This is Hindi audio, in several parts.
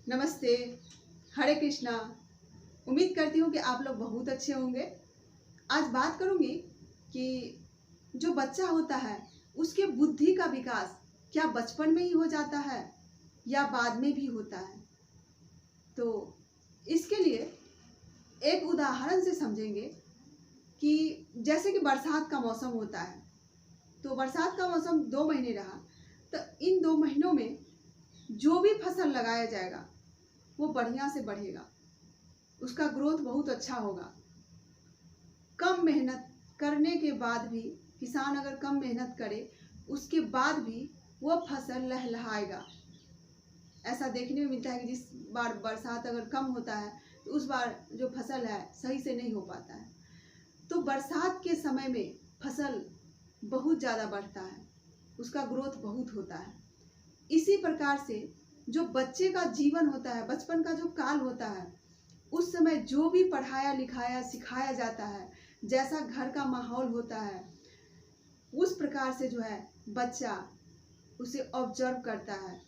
नमस्ते, हरे कृष्णा। उम्मीद करती हूँ कि आप लोग बहुत अच्छे होंगे। आज बात करूँगी कि जो बच्चा होता है उसके बुद्धि का विकास क्या बचपन में ही हो जाता है या बाद में भी होता है। तो इसके लिए एक उदाहरण से समझेंगे कि जैसे कि बरसात का मौसम होता है, तो बरसात का मौसम 2 महीने रहा, तो इन 2 महीनों में जो भी फसल लगाया जाएगा वो बढ़िया से बढ़ेगा, उसका ग्रोथ बहुत अच्छा होगा। कम मेहनत करने के बाद भी किसान अगर कम मेहनत करे उसके बाद भी वो फसल लहलहाएगा। ऐसा देखने में मिलता है कि जिस बार बरसात अगर कम होता है तो उस बार जो फसल है सही से नहीं हो पाता है। तो बरसात के समय में फसल बहुत ज़्यादा बढ़ता है, उसका ग्रोथ बहुत होता है। इसी प्रकार से जो बच्चे का जीवन होता है, बचपन का जो काल होता है, उस समय जो भी पढ़ाया लिखाया सिखाया जाता है, जैसा घर का माहौल होता है, उस प्रकार से जो है बच्चा उसे ऑब्जर्व करता है,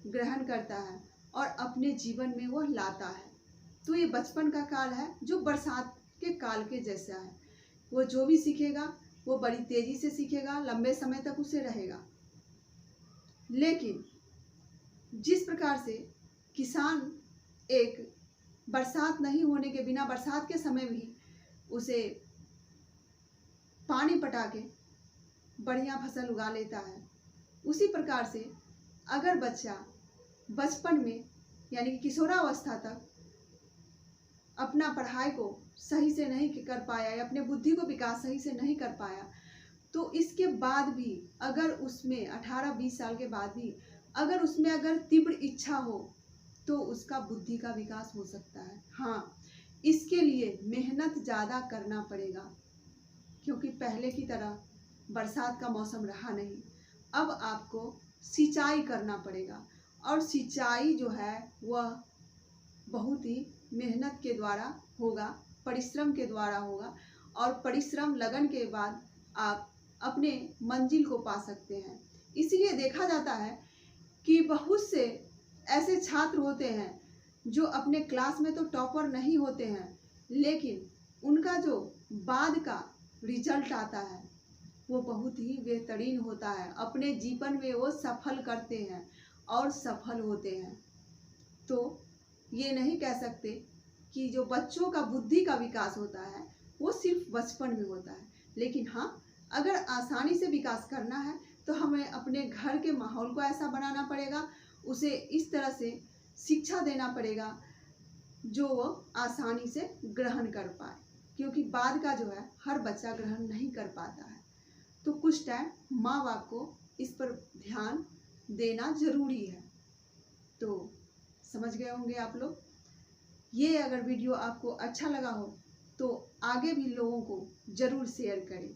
ग्रहण करता है और अपने जीवन में वो लाता है। तो ये बचपन का काल है जो बरसात के काल के जैसा है। वो जो भी सीखेगा वो बड़ी तेजी से सीखेगा, लंबे समय तक उसे रहेगा। लेकिन जिस प्रकार से किसान एक बरसात नहीं होने के बिना बरसात के समय भी उसे पानी पटा के बढ़िया फसल उगा लेता है, उसी प्रकार से अगर बच्चा बचपन में यानी कि किशोरावस्था तक अपना पढ़ाई को सही से नहीं कर पाया या अपने बुद्धि को विकास सही से नहीं कर पाया, तो इसके बाद भी अगर उसमें 18-20 साल के बाद भी अगर उसमें अगर तीव्र इच्छा हो तो उसका बुद्धि का विकास हो सकता है। हाँ, इसके लिए मेहनत ज़्यादा करना पड़ेगा, क्योंकि पहले की तरह बरसात का मौसम रहा नहीं। अब आपको सिंचाई करना पड़ेगा और सिंचाई जो है वह बहुत ही मेहनत के द्वारा होगा, परिश्रम के द्वारा होगा और परिश्रम लगन के बाद आप अपने मंजिल को पा सकते हैं। इसीलिए देखा जाता है कि बहुत से ऐसे छात्र होते हैं जो अपने क्लास में तो टॉपर नहीं होते हैं, लेकिन उनका जो बाद का रिजल्ट आता है वो बहुत ही बेहतरीन होता है। अपने जीवन में वो सफल करते हैं और सफल होते हैं। तो ये नहीं कह सकते कि जो बच्चों का बुद्धि का विकास होता है वो सिर्फ बचपन में होता है, लेकिन हाँ, अगर आसानी से विकास करना है तो हमें अपने घर के माहौल को ऐसा बनाना पड़ेगा, उसे इस तरह से शिक्षा देना पड़ेगा जो वो आसानी से ग्रहण कर पाए, क्योंकि बाद का जो है हर बच्चा ग्रहण नहीं कर पाता है। तो कुछ टाइम माँ बाप को इस पर ध्यान देना जरूरी है। तो समझ गए होंगे आप लोग। ये अगर वीडियो आपको अच्छा लगा हो तो आगे भी लोगों को ज़रूर शेयर करें।